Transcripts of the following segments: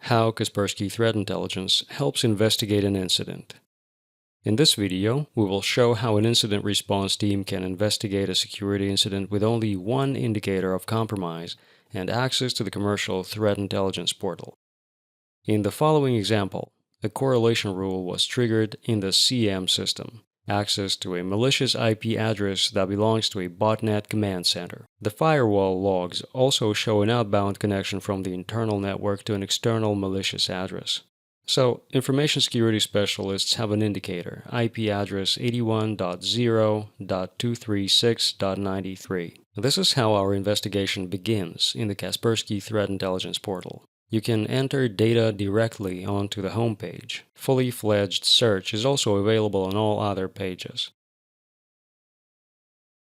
how Kaspersky Threat Intelligence helps investigate an incident. In this video, we will show how an incident response team can investigate a security incident with only one indicator of compromise and access to the commercial threat intelligence portal. In the following example, a correlation rule was triggered in the CM system, access to a malicious IP address that belongs to a botnet command center. The firewall logs also show an outbound connection from the internal network to an external malicious address. So, information security specialists have an indicator, IP address 81.0.236.93. This is how our investigation begins in the Kaspersky Threat Intelligence portal. You can enter data directly onto the home page. Fully fledged search is also available on all other pages.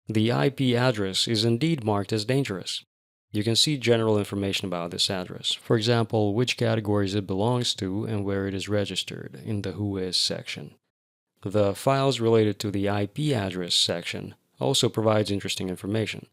The IP address is indeed marked as dangerous. You can see general information about this address, for example, which categories it belongs to and where it is registered in the Who Is section. The Files related to the IP address section also provides interesting information.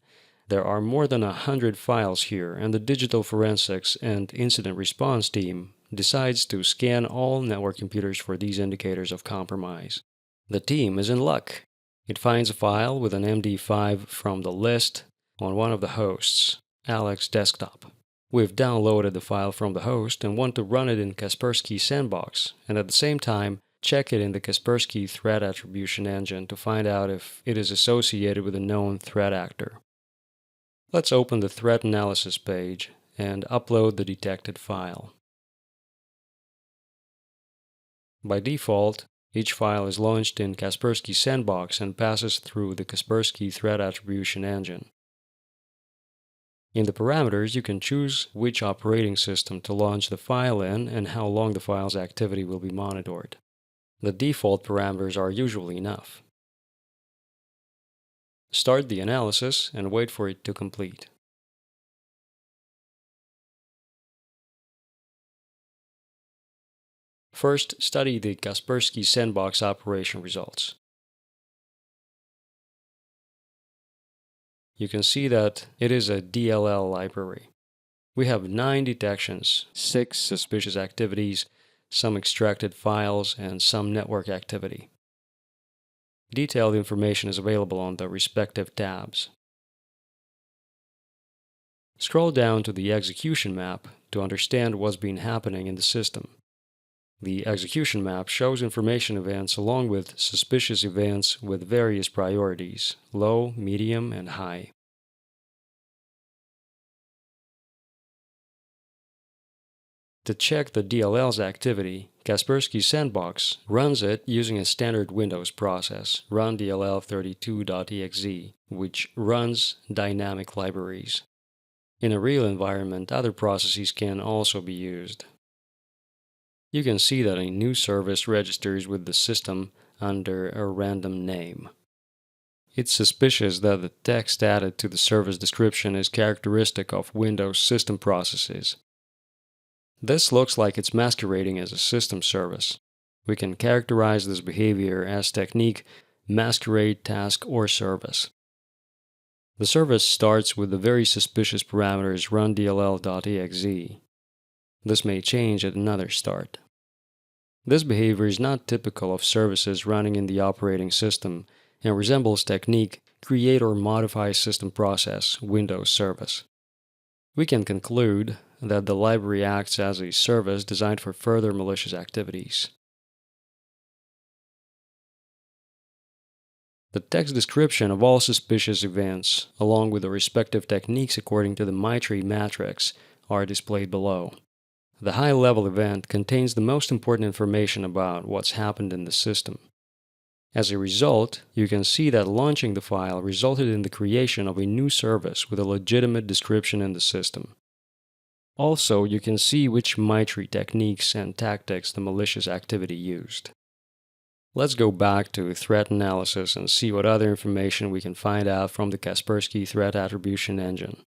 There are more than 100 files here, and the digital forensics and incident response team decides to scan all network computers for these indicators of compromise. The team is in luck. It finds a file with an MD5 from the list on one of the hosts, Alex Desktop. We've downloaded the file from the host and want to run it in Kaspersky Sandbox, and at the same time, check it in the Kaspersky Threat Attribution Engine to find out if it is associated with a known threat actor. Let's open the threat analysis page and upload the detected file. By default, each file is launched in Kaspersky Sandbox and passes through the Kaspersky Threat Attribution Engine. In the parameters, you can choose which operating system to launch the file in and how long the file's activity will be monitored. The default parameters are usually enough. Start the analysis and wait for it to complete. First, study the Kaspersky Sandbox operation results. You can see that it is a DLL library. We have 9 detections, 6 suspicious activities, some extracted files, and some network activity. Detailed information is available on the respective tabs. Scroll down to the execution map to understand what's been happening in the system. The execution map shows information events along with suspicious events with various priorities, low, medium, and high. To check the DLL's activity, Kaspersky Sandbox runs it using a standard Windows process, rundll32.exe, which runs dynamic libraries. In a real environment, other processes can also be used. You can see that a new service registers with the system under a random name. It's suspicious that the text added to the service description is characteristic of Windows system processes. This looks like it's masquerading as a system service. We can characterize this behavior as technique, masquerade, task, or service. The service starts with the very suspicious parameters rundll.exe. This may change at another start. This behavior is not typical of services running in the operating system and resembles technique create or modify system process Windows service. We can conclude that the library acts as a service designed for further malicious activities. The text description of all suspicious events, along with the respective techniques according to the MITRE matrix, are displayed below. The high-level event contains the most important information about what's happened in the system. As a result, you can see that launching the file resulted in the creation of a new service with a legitimate description in the system. Also, you can see which MITRE techniques and tactics the malicious activity used. Let's go back to threat analysis and see what other information we can find out from the Kaspersky Threat Attribution Engine.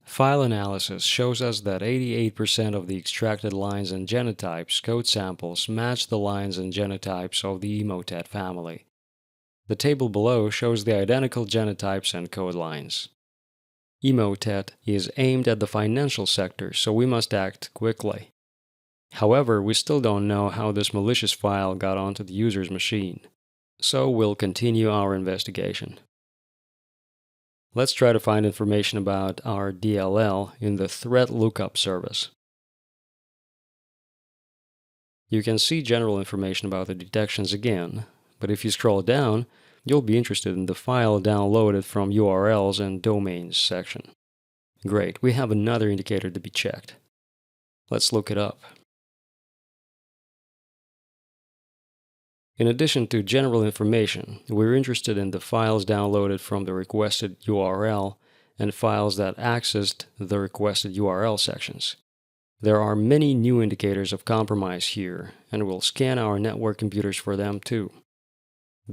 File analysis shows us that 88% of the extracted lines and genotypes code samples match the lines and genotypes of the Emotet family. The table below shows the identical genotypes and code lines. Emotet is aimed at the financial sector, so we must act quickly. However, we still don't know how this malicious file got onto the user's machine, so we'll continue our investigation. Let's try to find information about our DLL in the threat lookup service. You can see general information about the detections again, but if you scroll down, you'll be interested in the file downloaded from URLs and domains section. Great, we have another indicator to be checked. Let's look it up. In addition to general information, we're interested in the files downloaded from the requested URL and files that accessed the requested URL sections. There are many new indicators of compromise here, and we'll scan our network computers for them too.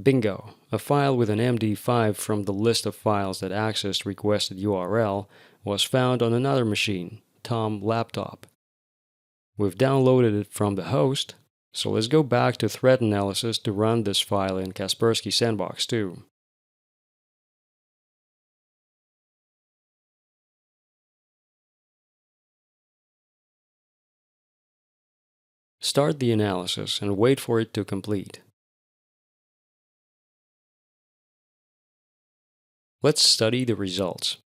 Bingo! A file with an MD5 from the list of files that accessed requested URL was found on another machine, Tom laptop. We've downloaded it from the host, so let's go back to threat analysis to run this file in Kaspersky Sandbox too. Start the analysis and wait for it to complete. Let's study the results.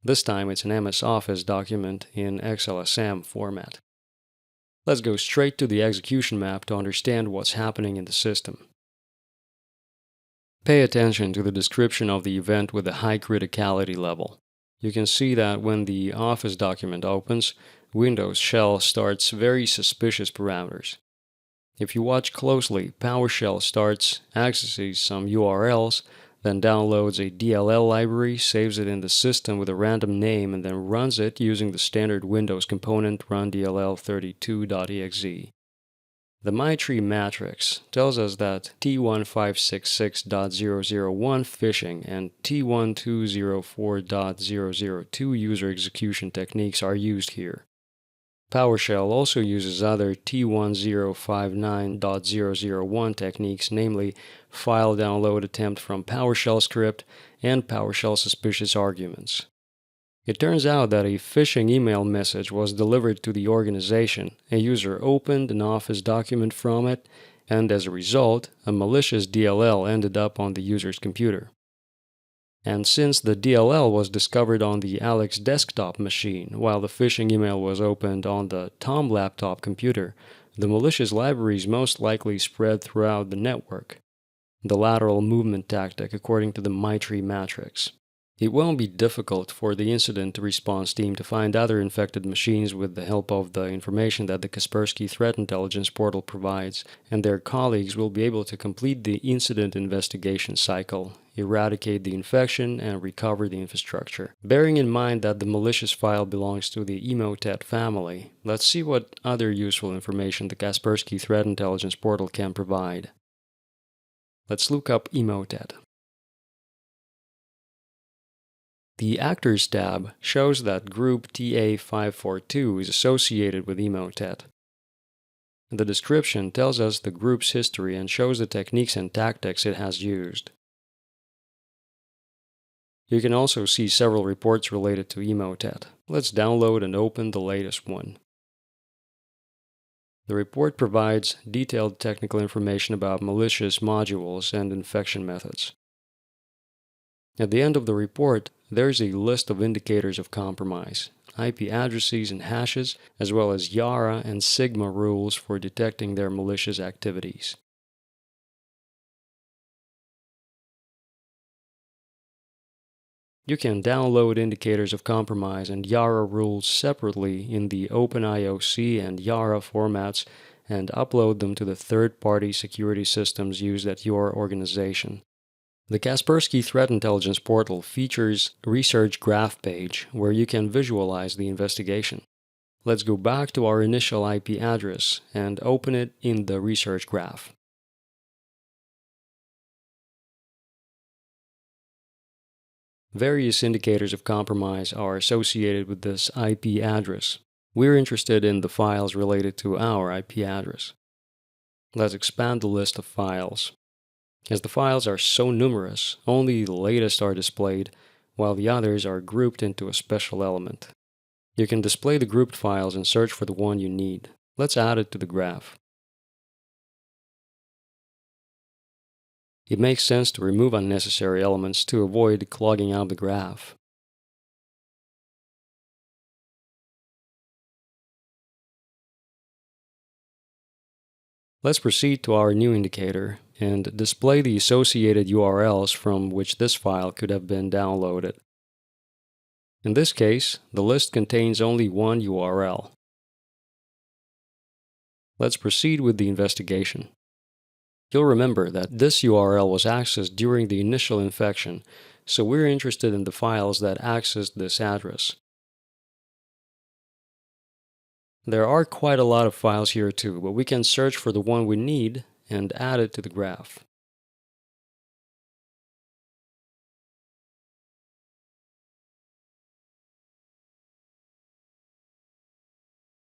This time it's an MS Office document in XLSM format. Let's go straight to the execution map to understand what's happening in the system. Pay attention to the description of the event with a high criticality level. You can see that when the Office document opens, Windows shell starts very suspicious parameters. If you watch closely, PowerShell starts, accesses some URLs, then downloads a DLL library, saves it in the system with a random name, and then runs it using the standard Windows component rundll32.exe. The MyTree matrix tells us that T1566.001 phishing and T1204.002 user execution techniques are used here. PowerShell also uses other T1059.001 techniques, namely file download attempt from PowerShell script and PowerShell suspicious arguments. It turns out that a phishing email message was delivered to the organization, a user opened an Office document from it, and as a result, a malicious DLL ended up on the user's computer. And since the DLL was discovered on the Alex desktop machine, while the phishing email was opened on the Tom laptop computer, the malicious libraries most likely spread throughout the network. The lateral movement tactic according to the MyTree matrix. It won't be difficult for the incident response team to find other infected machines with the help of the information that the Kaspersky Threat Intelligence portal provides, and their colleagues will be able to complete the incident investigation cycle, eradicate the infection, and recover the infrastructure. Bearing in mind that the malicious file belongs to the Emotet family, let's see what other useful information the Kaspersky Threat Intelligence portal can provide. Let's look up Emotet. The Actors tab shows that group TA542 is associated with Emotet. The description tells us the group's history and shows the techniques and tactics it has used. You can also see several reports related to Emotet. Let's download and open the latest one. The report provides detailed technical information about malicious modules and infection methods. At the end of the report, there's a list of indicators of compromise, IP addresses and hashes, as well as Yara and Sigma rules for detecting their malicious activities. You can download indicators of compromise and Yara rules separately in the OpenIOC and Yara formats and upload them to the third-party security systems used at your organization. The Kaspersky Threat Intelligence portal features a research graph page where you can visualize the investigation. Let's go back to our initial IP address and open it in the research graph. Various indicators of compromise are associated with this IP address. We're interested in the files related to our IP address. Let's expand the list of files. As the files are so numerous, only the latest are displayed, while the others are grouped into a special element. You can display the grouped files and search for the one you need. Let's add it to the graph. It makes sense to remove unnecessary elements to avoid clogging up the graph. Let's proceed to our new indicator and display the associated URLs from which this file could have been downloaded. In this case, the list contains only one URL. Let's proceed with the investigation. You'll remember that this URL was accessed during the initial infection, so we're interested in the files that accessed this address. There are quite a lot of files here too, but we can search for the one we need and add it to the graph.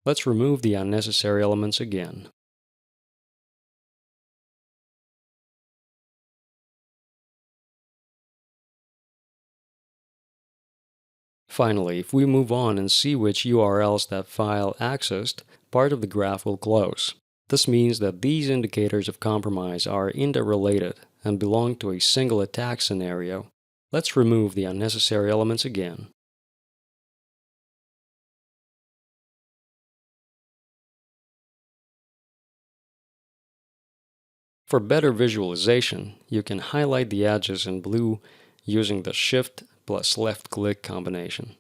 Let's remove the unnecessary elements again. Finally, if we move on and see which URLs that file accessed, part of the graph will close. This means that these indicators of compromise are interrelated and belong to a single attack scenario. Let's remove the unnecessary elements again. For better visualization, you can highlight the edges in blue using the Shift plus left-click combination.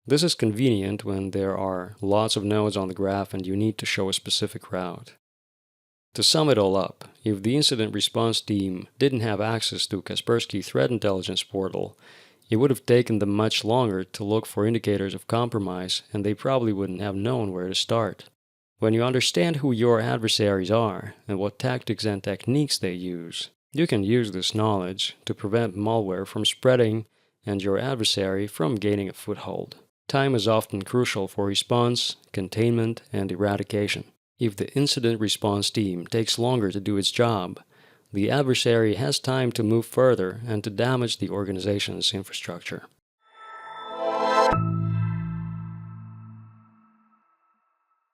This is convenient when there are lots of nodes on the graph and you need to show a specific route. To sum it all up, if the incident response team didn't have access to Kaspersky Threat Intelligence portal, it would have taken them much longer to look for indicators of compromise, and they probably wouldn't have known where to start. When you understand who your adversaries are and what tactics and techniques they use, you can use this knowledge to prevent malware from spreading and your adversary from gaining a foothold. Time is often crucial for response, containment, and eradication. If the incident response team takes longer to do its job, the adversary has time to move further and to damage the organization's infrastructure.